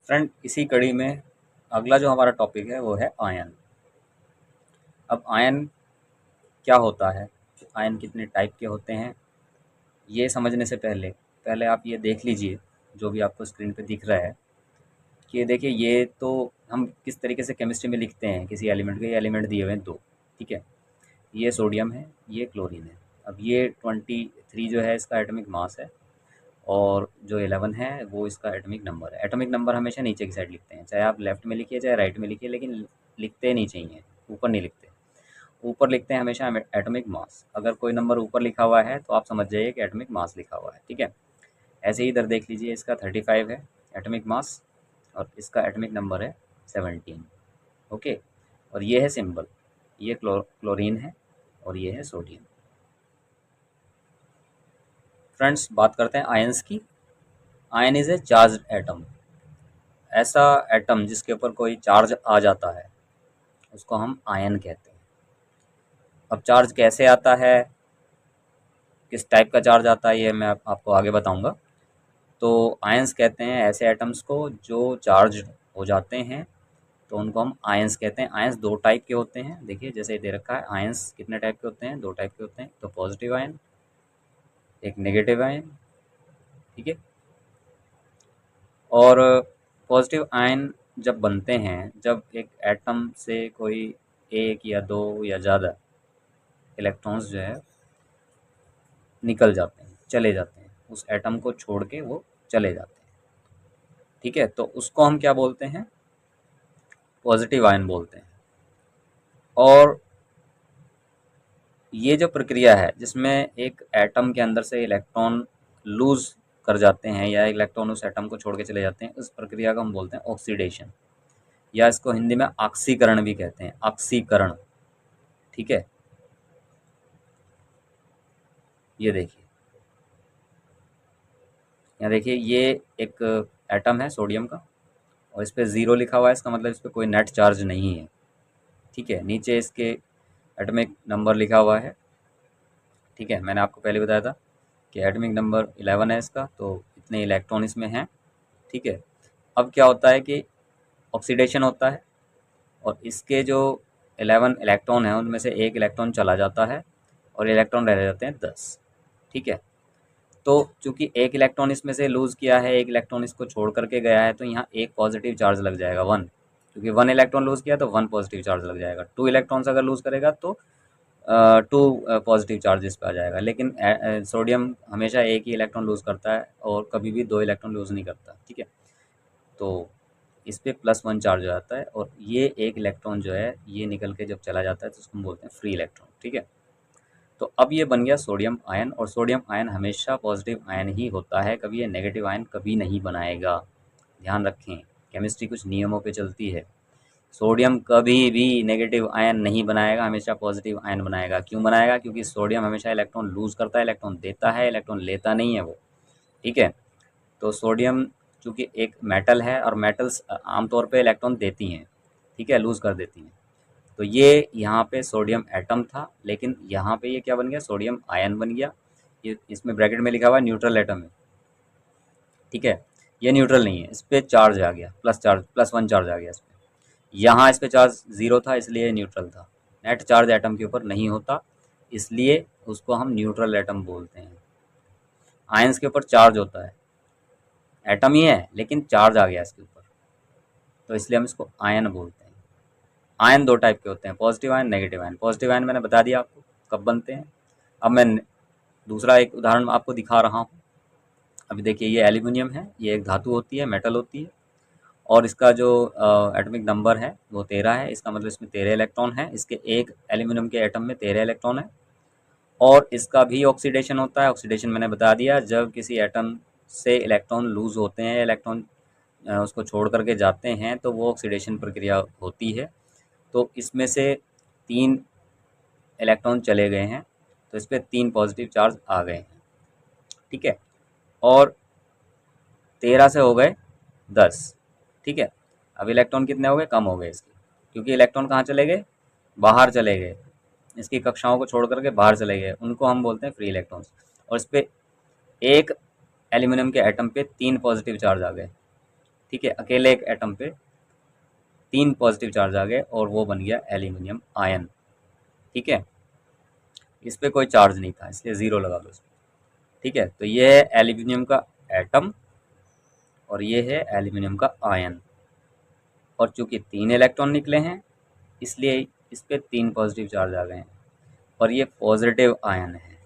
Friend, इसी कड़ी में अगला जो हमारा टॉपिक है वो है आयन। अब आयन क्या होता है, आयन कितने टाइप के होते हैं, ये समझने से पहले पहले आप ये देख लीजिए जो भी आपको स्क्रीन पे दिख रहा है कि ये देखिए, ये तो हम किस तरीके से केमिस्ट्री में लिखते हैं किसी एलिमेंट के। ये एलिमेंट दिए हुए हैं दो, ठीक है। ये सोडियम है, ये क्लोरीन है। अब ये 23 जो है इसका एटॉमिक मास है, और जो 11 है वो इसका एटॉमिक नंबर है। एटॉमिक नंबर हमेशा नीचे की साइड लिखते हैं, चाहे आप लेफ्ट में लिखिए चाहे राइट में लिखिए, लेकिन लिखते नहीं चाहिए, ऊपर नहीं लिखते। ऊपर लिखते हैं हमेशा एटॉमिक मास। अगर कोई नंबर ऊपर लिखा हुआ है तो आप समझ जाइए कि एटॉमिक मास लिखा हुआ है, ठीक है। ऐसे ही इधर देख लीजिए, इसका 35 है एटॉमिक मास, और इसका एटॉमिक नंबर है 17। ओके, और ये है सिंबल, ये क्लोरीन है और ये है सोडियम। फ्रेंड्स, बात करते हैं आयंस की। Ion is a charge atom. ऐसा एटम जिसके ऊपर कोई चार्ज आ जाता है उसको हम आयन कहते हैं। अब चार्ज कैसे आता है, किस टाइप का चार्ज आता है, ये मैं आपको आगे बताऊंगा। तो आयंस कहते हैं ऐसे एटम्स को जो चार्ज हो जाते हैं, तो उनको हम आयंस कहते हैं। आयंस दो टाइप के होते हैं, देखिए जैसे दे रखा है। आयंस कितने टाइप के होते हैं, दो टाइप के होते हैं। तो पॉजिटिव आयन, एक नेगेटिव आयन, ठीक है। और पॉजिटिव आयन जब बनते हैं, जब एक एटम से कोई एक या दो या ज़्यादा इलेक्ट्रॉन्स जो है निकल जाते हैं, चले जाते हैं, उस एटम को छोड़ के वो चले जाते हैं, ठीक है। तो उसको हम क्या बोलते हैं, पॉजिटिव आयन बोलते हैं। और ये जो प्रक्रिया है जिसमें एक एटम के अंदर से इलेक्ट्रॉन लूज कर जाते हैं या इलेक्ट्रॉन उस एटम को छोड़ के चले जाते हैं, उस प्रक्रिया को हम बोलते हैं ऑक्सीडेशन, या इसको हिंदी में ऑक्सीकरण भी कहते हैं, ऑक्सीकरण, ठीक है। ये देखिए, यहाँ देखिए, ये एक एटम है सोडियम का, और इस पर 0 लिखा हुआ है, इसका मतलब इस पर कोई नेट चार्ज नहीं है, ठीक है। नीचे इसके एटॉमिक नंबर लिखा हुआ है, ठीक है। मैंने आपको पहले बताया था कि एटॉमिक नंबर 11 है इसका, तो इतने इलेक्ट्रॉन इसमें हैं, ठीक है। अब क्या होता है कि ऑक्सीडेशन होता है, और इसके जो 11 इलेक्ट्रॉन हैं उनमें से एक इलेक्ट्रॉन चला जाता है और इलेक्ट्रॉन रह जाते हैं 10, ठीक है। तो चूंकि एक इलेक्ट्रॉन इसमें से लूज़ किया है, एक इलेक्ट्रॉन इसको छोड़ करके गया है, तो यहाँ एक पॉजिटिव चार्ज लग जाएगा, 1। क्योंकि 1 इलेक्ट्रॉन लूज़ किया तो 1 पॉजिटिव चार्ज लग जाएगा। 2 इलेक्ट्रॉन्स अगर लूज़ करेगा तो 2 पॉजिटिव चार्ज इस पर आ जाएगा। लेकिन सोडियम हमेशा एक ही इलेक्ट्रॉन लूज़ करता है और कभी भी 2 इलेक्ट्रॉन लूज़ नहीं करता, ठीक है। तो इस पे +1 चार्ज हो जाता है, और ये एक इलेक्ट्रॉन जो है ये निकल के जब चला जाता है तो उसको हम बोलते हैं फ्री इलेक्ट्रॉन, ठीक है। तो अब ये बन गया सोडियम आयन, और सोडियम आयन हमेशा पॉजिटिव आयन ही होता है, कभी ये नेगेटिव आयन कभी नहीं बनाएगा। ध्यान रखें, केमिस्ट्री कुछ नियमों पे चलती है। सोडियम कभी भी नेगेटिव आयन नहीं बनाएगा, हमेशा पॉजिटिव आयन बनाएगा। क्यों बनाएगा? क्योंकि सोडियम हमेशा इलेक्ट्रॉन लूज करता है, इलेक्ट्रॉन देता है, इलेक्ट्रॉन लेता नहीं है वो, ठीक है। तो सोडियम चूँकि एक मेटल है, और मेटल्स आमतौर पे इलेक्ट्रॉन देती हैं, ठीक है, लूज़ कर देती हैं। तो ये यहाँ पे सोडियम एटम था, लेकिन यहाँ पे ये क्या बन गया, सोडियम आयन बन गया। ये इसमें ब्रैकेट में लिखा हुआ है न्यूट्रल एटम है, ठीक है। ये न्यूट्रल नहीं है, इस पर चार्ज आ गया, +1 चार्ज आ गया इस पर। यहाँ इस पे चार्ज 0 था, इसलिए न्यूट्रल था। नेट चार्ज एटम के ऊपर नहीं होता, इसलिए उसको हम न्यूट्रल एटम बोलते हैं। आयंस के ऊपर चार्ज होता है, एटम ही है लेकिन चार्ज आ गया इसके ऊपर, तो इसलिए हम इसको आयन बोलते हैं। आयन दो टाइप के होते हैं, positive ion, negative ion. Positive ion मैंने बता दिया आपको कब बनते हैं। अब मैं दूसरा एक उदाहरण आपको दिखा रहा हूँ। अभी देखिए, ये एल्यूमिनियम है, ये एक धातु होती है, मेटल होती है, और इसका जो एटॉमिक नंबर है वो 13 है। इसका मतलब इसमें 13 इलेक्ट्रॉन है, इसके एक एल्यूमिनियम के एटम में 13 इलेक्ट्रॉन है। और इसका भी ऑक्सीडेशन होता है। ऑक्सीडेशन मैंने बता दिया, जब किसी एटम से इलेक्ट्रॉन लूज होते हैं, इलेक्ट्रॉन उसको छोड़ करके जाते हैं, तो वो ऑक्सीडेशन प्रक्रिया होती है। तो इसमें से 3 इलेक्ट्रॉन चले गए हैं, तो इस पर 3 पॉजिटिव चार्ज आ गए हैं, ठीक है। और 13 से हो गए 10, ठीक है। अब इलेक्ट्रॉन कितने हो गए, कम हो गए इसके, क्योंकि इलेक्ट्रॉन कहाँ चले गए, बाहर चले गए, इसकी कक्षाओं को छोड़ करके बाहर चले गए, उनको हम बोलते हैं फ्री इलेक्ट्रॉन्स। और इस पर एक एल्यूमिनियम के एटम पे 3 पॉजिटिव चार्ज आ गए, ठीक है, अकेले एक एटम पे 3 पॉजिटिव चार्ज आ गए और वो बन गया एल्यूमिनियम आयन। ठीक है, इस पे कोई चार्ज नहीं था इसलिए 0 लगा दो इसमें। ठीक है, तो ये है एल्यूमिनियम का एटम और ये है एल्यूमिनियम का आयन। और चूंकि 3 इलेक्ट्रॉन निकले हैं इसलिए इस पे 3 पॉजिटिव चार्ज आ गए हैं और ये पॉजिटिव आयन है।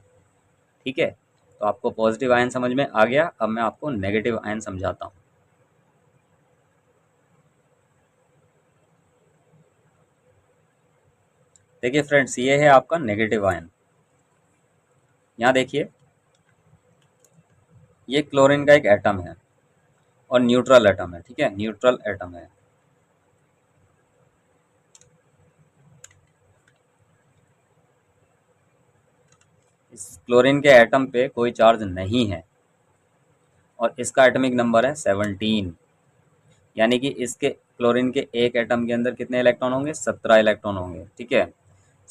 ठीक है, तो आपको पॉजिटिव आयन समझ में आ गया। अब मैं आपको नेगेटिव आयन समझाता हूँ। देखिए फ्रेंड्स, ये है आपका नेगेटिव आयन। यहाँ देखिए, ये क्लोरीन का एक एटम है और न्यूट्रल एटम है। ठीक है, न्यूट्रल एटम है। इस क्लोरीन के एटम पे कोई चार्ज नहीं है और इसका एटॉमिक नंबर है 17। यानी कि इसके क्लोरीन के एक एटम के अंदर कितने इलेक्ट्रॉन होंगे? 17 इलेक्ट्रॉन होंगे। ठीक है,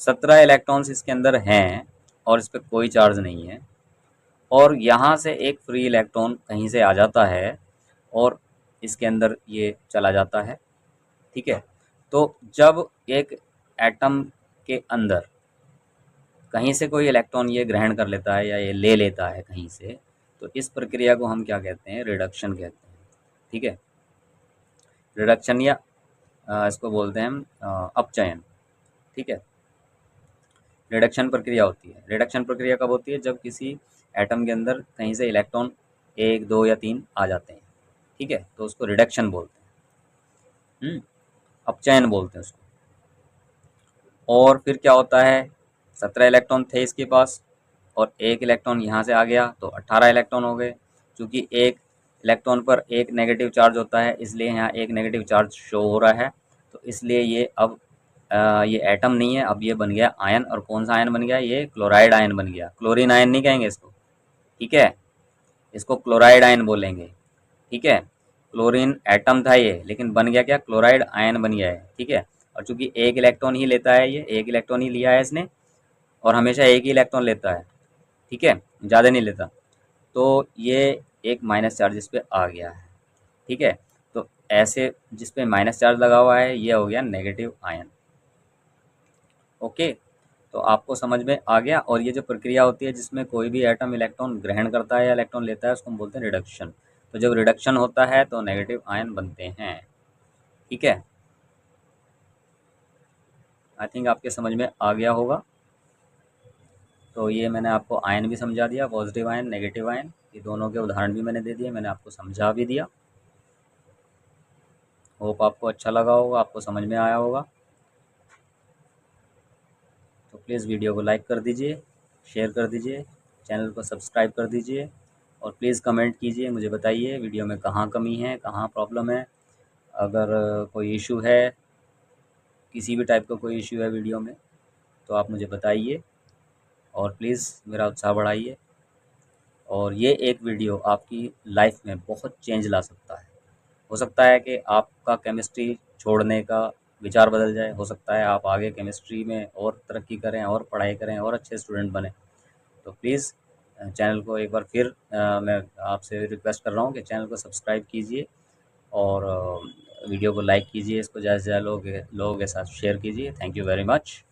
17 इलेक्ट्रॉन्स इसके अंदर हैं और इस पर कोई चार्ज नहीं है। और यहाँ से एक फ्री इलेक्ट्रॉन कहीं से आ जाता है और इसके अंदर ये चला जाता है। ठीक है, तो जब एक एटम के अंदर कहीं से कोई इलेक्ट्रॉन ये ग्रहण कर लेता है या ये ले लेता है कहीं से, तो इस प्रक्रिया को हम क्या कहते हैं? रिडक्शन कहते हैं। ठीक है, रिडक्शन या इसको बोलते हैं हम अपचयन। ठीक है, रिडक्शन प्रक्रिया होती है। रिडक्शन प्रक्रिया कब होती है? जब किसी एटम के अंदर कहीं से इलेक्ट्रॉन 1, 2 या 3 आ जाते हैं। ठीक है, तो उसको रिडक्शन बोलते हैं। अपचयन बोलते हैं उसको। और फिर क्या होता है? 17 इलेक्ट्रॉन थे इसके पास और एक इलेक्ट्रॉन यहाँ से आ गया तो 18 इलेक्ट्रॉन हो गए। क्योंकि एक इलेक्ट्रॉन पर एक नेगेटिव चार्ज होता है इसलिए यहाँ एक नेगेटिव चार्ज शो हो रहा है। तो इसलिए ये अब ये एटम नहीं है, अब ये बन गया आयन। और कौन सा आयन बन गया? ये क्लोराइड आयन बन गया। क्लोरीन आयन नहीं कहेंगे इसको। ठीक है, इसको क्लोराइड आयन बोलेंगे। ठीक है, क्लोरीन एटम था ये, लेकिन बन गया क्या? क्लोराइड आयन बन गया है। ठीक है, और चूंकि एक इलेक्ट्रॉन ही लेता है, ये एक इलेक्ट्रॉन ही लिया है इसने और हमेशा एक ही इलेक्ट्रॉन लेता है। ठीक है, ज़्यादा नहीं लेता, तो ये एक माइनस चार्ज इस पे आ गया है। ठीक है, तो ऐसे जिस पे माइनस चार्ज लगा हुआ है ये हो गया नेगेटिव आयन। ओके, तो आपको समझ में आ गया। और ये जो प्रक्रिया होती है जिसमें कोई भी एटम इलेक्ट्रॉन ग्रहण करता है या इलेक्ट्रॉन लेता है उसको हम बोलते हैं रिडक्शन। तो जब रिडक्शन होता है तो नेगेटिव आयन बनते हैं। ठीक है, आई थिंक आपके समझ में आ गया होगा। तो ये मैंने आपको आयन भी समझा दिया, पॉजिटिव आयन, नेगेटिव आयन, ये दोनों के उदाहरण भी मैंने दे दिए, मैंने आपको समझा भी दिया। होप आपको अच्छा लगा होगा, आपको समझ में आया होगा। तो प्लीज़ वीडियो को लाइक कर दीजिए, शेयर कर दीजिए, चैनल को सब्सक्राइब कर दीजिए और प्लीज़ कमेंट कीजिए, मुझे बताइए वीडियो में कहाँ कमी है, कहाँ प्रॉब्लम है। अगर कोई इशू है, किसी भी टाइप का कोई इशू है वीडियो में, तो आप मुझे बताइए और प्लीज़ मेरा उत्साह बढ़ाइए। और ये एक वीडियो आपकी लाइफ में बहुत चेंज ला सकता है। हो सकता है कि आपका केमिस्ट्री छोड़ने का विचार बदल जाए, हो सकता है आप आगे केमिस्ट्री में और तरक्की करें और पढ़ाई करें और अच्छे स्टूडेंट बने। तो प्लीज़ चैनल को एक बार फिर मैं आपसे रिक्वेस्ट कर रहा हूँ कि चैनल को सब्सक्राइब कीजिए और वीडियो को लाइक कीजिए, इसको ज़्यादा से ज़्यादा लोगों के साथ शेयर कीजिए। Thank you very much.